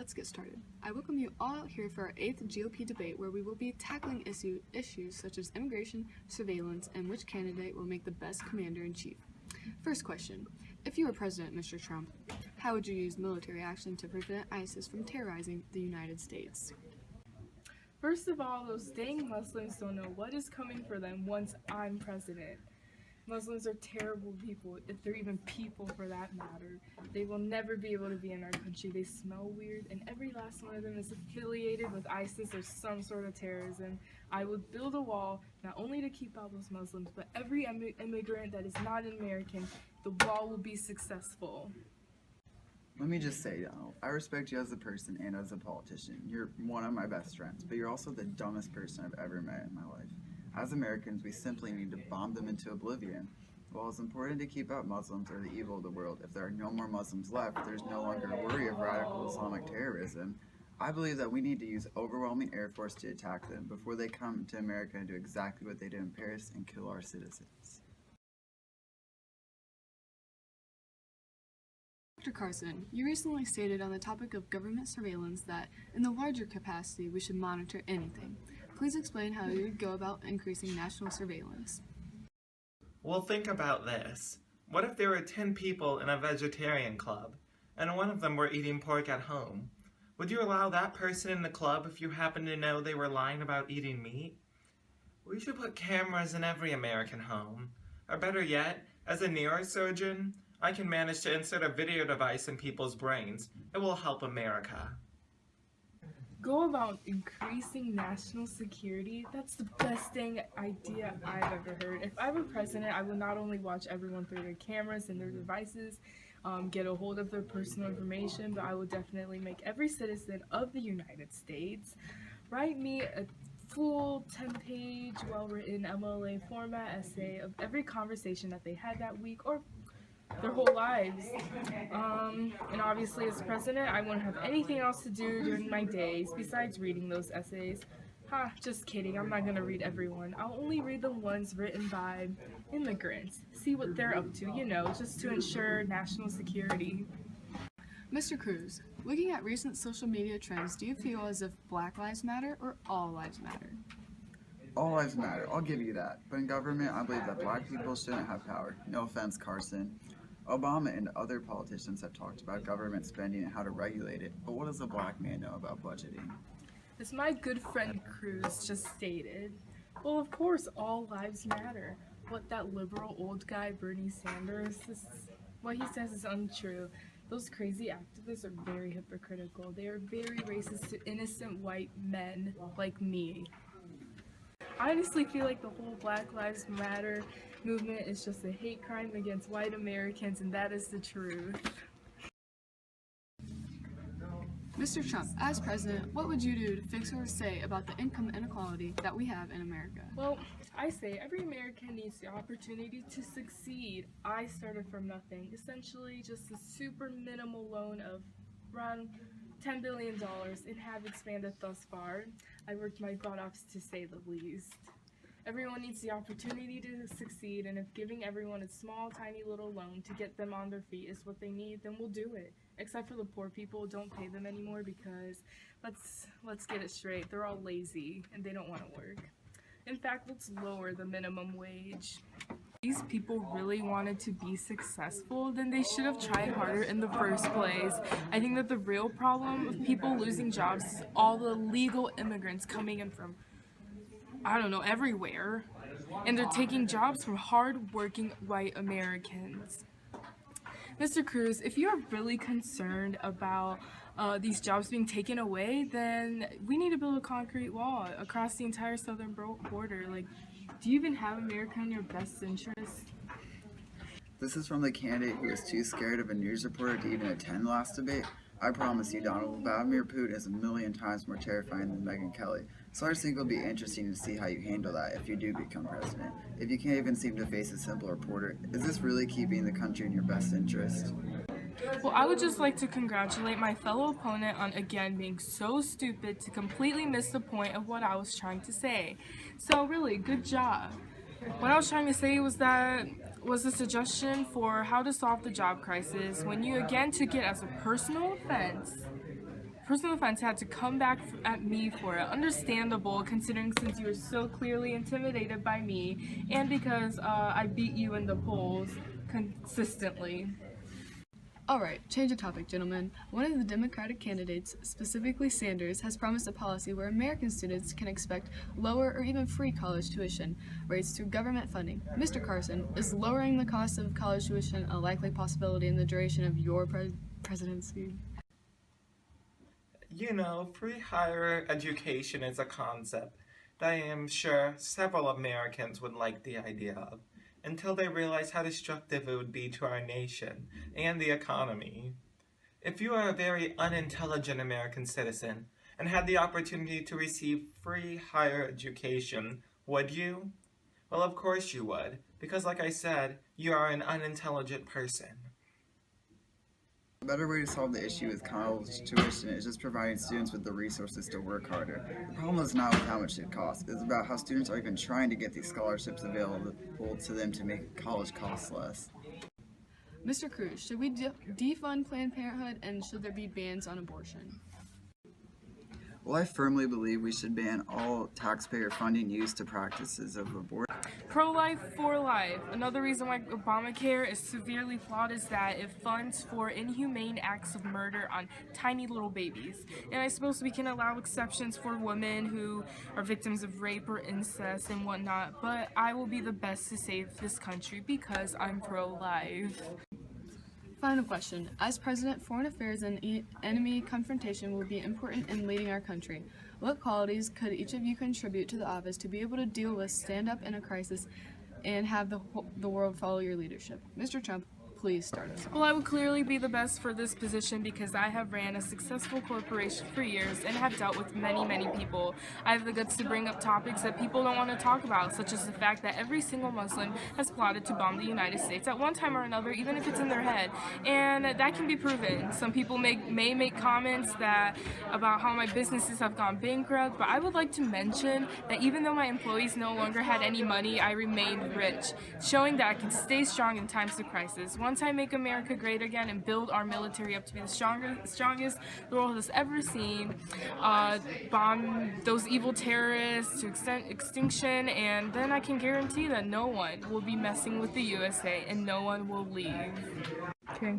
let's get started. I welcome you all here for our 8th GOP debate where we will be tackling issues such as immigration, surveillance, and which candidate will make the best commander-in-chief. First question, if you were president, Mr. Trump, how would you use military action to prevent ISIS from terrorizing the United States? First of all, those dang Muslims don't know what is coming for them once I'm president. Muslims are terrible people, if they're even people for that matter. They will never be able to be in our country. They smell weird, and every last one of them is affiliated with ISIS or some sort of terrorism. I would build a wall, not only to keep out those Muslims, but every immigrant that is not an American. The wall will be successful. Let me just say, Donald, I respect you as a person and as a politician. You're one of my best friends, but you're also the dumbest person I've ever met in my life. As Americans, we simply need to bomb them into oblivion. While it's important to keep out Muslims or the evil of the world, if there are no more Muslims left, there's no longer a worry of radical Islamic terrorism. I believe that we need to use overwhelming air force to attack them before they come to America and do exactly what they did in Paris and kill our citizens. Dr. Carson, you recently stated on the topic of government surveillance that, in the larger capacity, we should monitor anything. Please explain how you would go about increasing national surveillance. Well, think about this. What if there were 10 people in a vegetarian club, and one of them were eating pork at home? Would you allow that person in the club if you happen to know they were lying about eating meat? We should put cameras in every American home. Or better yet, as a neurosurgeon, I can manage to insert a video device in people's brains. It will help America. Go about increasing national security? That's the best dang idea I've ever heard. If I were president, I would not only watch everyone through their cameras and their devices, get a hold of their personal information, but I would definitely make every citizen of the United States write me a full 10-page, well-written MLA format essay of every conversation that they had that week or their whole lives. And obviously as president, I won't have anything else to do during my days besides reading those essays. Just kidding, I'm not gonna read everyone. I'll only read the ones written by immigrants. See what they're up to, just to ensure national security. Mr. Cruz, looking at recent social media trends, do you feel as if Black Lives Matter or All Lives Matter? All lives matter, I'll give you that. But in government, I believe that black people shouldn't have power. No offense, Carson. Obama and other politicians have talked about government spending and how to regulate it, but what does a black man know about budgeting? As my good friend Cruz just stated, well, of course, all lives matter. What that liberal old guy Bernie Sanders, what he says is untrue. Those crazy activists are very hypocritical. They are very racist to innocent white men like me. I honestly feel like the whole Black Lives Matter movement is just a hate crime against white Americans, and that is the truth. Mr. Trump, as president, what would you do to fix or say about the income inequality that we have in America? Well, I say every American needs the opportunity to succeed. I started from nothing, essentially just a super minimal loan of around $10 billion and have expanded thus far. I worked my butt off to say the least. Everyone needs the opportunity to succeed, and if giving everyone a small, tiny little loan to get them on their feet is what they need, then we'll do it. Except for the poor people, don't pay them anymore because, let's get it straight, they're all lazy and they don't want to work. In fact, let's lower the minimum wage. These people really wanted to be successful, then they should have tried harder in the first place. I think that the real problem of people losing jobs is all the illegal immigrants coming in from, everywhere. And they're taking jobs from hard-working white Americans. Mr. Cruz, if you are really concerned about these jobs being taken away, then we need to build a concrete wall across the entire southern border. Do you even have America in your best interest? This is from the candidate who was too scared of a news reporter to even attend the last debate. I promise you, Donald, Vladimir Putin is a million times more terrifying than Megyn Kelly. So I just think it'll be interesting to see how you handle that if you do become president. If you can't even seem to face a simple reporter, is this really keeping the country in your best interest? Well, I would just like to congratulate my fellow opponent on again being so stupid to completely miss the point of what I was trying to say. So really, good job. What I was trying to say was a suggestion for how to solve the job crisis when you again took it as a personal offense person on the fence had to come back at me for it. Understandable, considering since you were so clearly intimidated by me, and because I beat you in the polls consistently. Alright, change of topic, gentlemen. One of the Democratic candidates, specifically Sanders, has promised a policy where American students can expect lower or even free college tuition rates through government funding. Mr. Carson, is lowering the cost of college tuition a likely possibility in the duration of your presidency? You know, free higher education is a concept that I am sure several Americans would like the idea of, until they realize how destructive it would be to our nation and the economy. If you are a very unintelligent American citizen and had the opportunity to receive free higher education, would you? Well, of course you would, because like I said, you are an unintelligent person. A better way to solve the issue with college tuition is just providing students with the resources to work harder. The problem is not with how much it costs, it's about how students are even trying to get these scholarships available to them to make college cost less. Mr. Cruz, should we defund Planned Parenthood, and should there be bans on abortion? Well, I firmly believe we should ban all taxpayer funding used to practices of abortion. Pro-life, for life. Another reason why Obamacare is severely flawed is that it funds for inhumane acts of murder on tiny little babies. And I suppose we can allow exceptions for women who are victims of rape or incest and whatnot, but I will be the best to save this country because I'm pro-life. Final question. As president, foreign affairs and enemy confrontation will be important in leading our country. What qualities could each of you contribute to the office to be able to deal with, stand up in a crisis, and have the world follow your leadership? Mr. Trump, please start us off. Well, I would clearly be the best for this position because I have ran a successful corporation for years and have dealt with many, many people. I have the guts to bring up topics that people don't want to talk about, such as the fact that every single Muslim has plotted to bomb the United States at one time or another, even if it's in their head. And that can be proven. Some people may make comments about how my businesses have gone bankrupt, but I would like to mention that even though my employees no longer had any money, I remained rich, showing that I can stay strong in times of crisis. Once I make America great again and build our military up to be the strongest the world has ever seen, bomb those evil terrorists to extinction, and then I can guarantee that no one will be messing with the USA and no one will leave. Okay.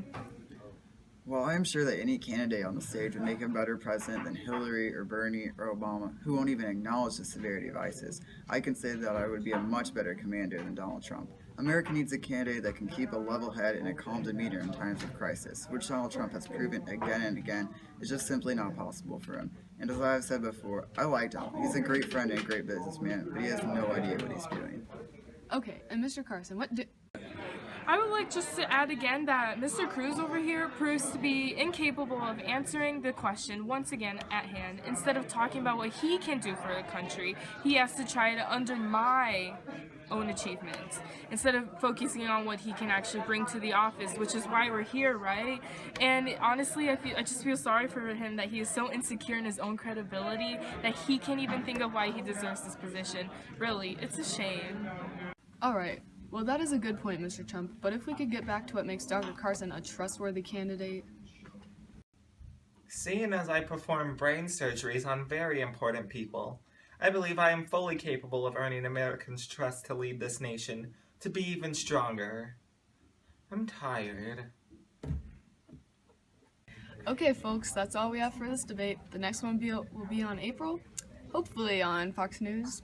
Well, I am sure that any candidate on the stage would make a better president than Hillary or Bernie or Obama, who won't even acknowledge the severity of ISIS. I can say that I would be a much better commander than Donald Trump. America needs a candidate that can keep a level head and a calm demeanor in times of crisis, which Donald Trump has proven again and again is just simply not possible for him. And as I have said before, I like Donald. He's a great friend and a great businessman, but he has no idea what he's doing. Okay, and Mr. Carson, I would like just to add again that Mr. Cruz over here proves to be incapable of answering the question once again at hand. Instead of talking about what he can do for the country, he has to try to undermine my own achievements instead of focusing on what he can actually bring to the office, which is why we're here, right? And honestly, I just feel sorry for him that he is so insecure in his own credibility that he can't even think of why he deserves this position. Really, it's a shame. Alright, well that is a good point, Mr. Trump, but if we could get back to what makes Dr. Carson a trustworthy candidate. Seeing as I perform brain surgeries on very important people, I believe I am fully capable of earning Americans' trust to lead this nation to be even stronger. I'm tired. Okay, folks, that's all we have for this debate. The next one will be on April, hopefully on Fox News.